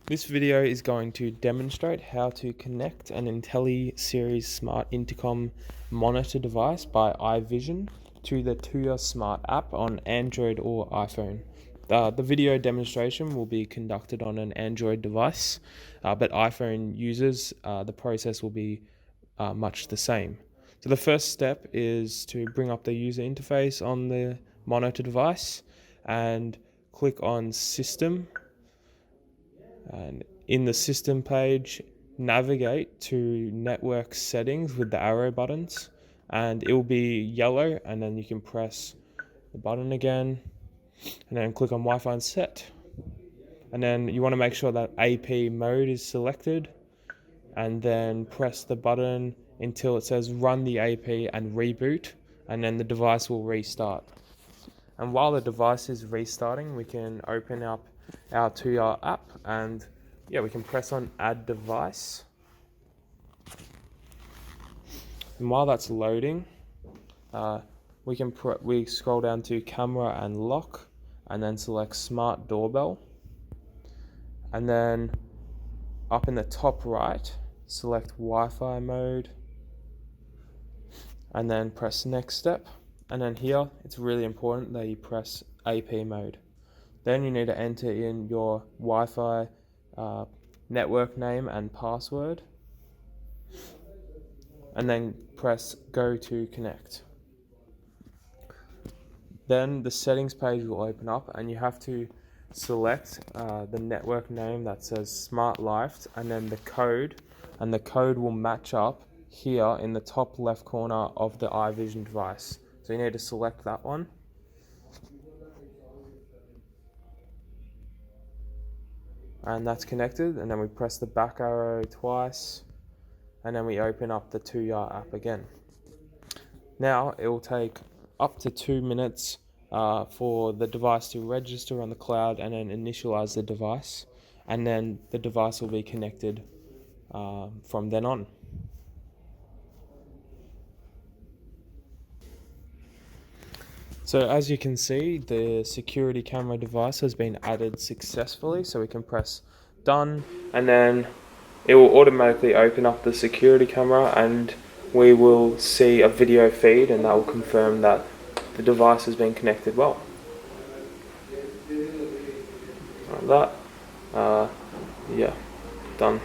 This video is going to demonstrate how to connect an Intelli series smart intercom monitor device by Eyevision to the Tuya Smart app on Android or iPhone. The video demonstration will be conducted on an Android device, but iPhone users, the process will be much the same. So the first step is to bring up the user interface on the monitor device and click on System. And in the system page, navigate to network settings with the arrow buttons, and it will be yellow, and then you can press the button again and then click on Wi-Fi and set. And then you want to make sure that AP mode is selected, and then press the button until it says run the AP and reboot, and then the device will restart. And while the device is restarting, we can open up our Tuya app, and we can press on add device. And while that's loading, we scroll down to camera and lock, and then select smart doorbell. And then up in the top right, select Wi-Fi mode, and then press next step. And then here, it's really important that you press AP mode. Then you need to enter in your Wi-Fi network name and password, and then press go to connect. Then the settings page will open up, and you have to select the network name that says Smart Life, and then the code, and the code will match up here in the top left corner of the Eyevision device. So you need to select that one. And that's connected, and then we press the back arrow twice, and then we open up the Tuya app again. Now it will take up to 2 minutes for the device to register on the cloud and then initialize the device, and then the device will be connected from then on. So as you can see, the security camera device has been added successfully, so we can press done, and then it will automatically open up the security camera, and we will see a video feed, and that will confirm that the device has been connected well. Like that. Done.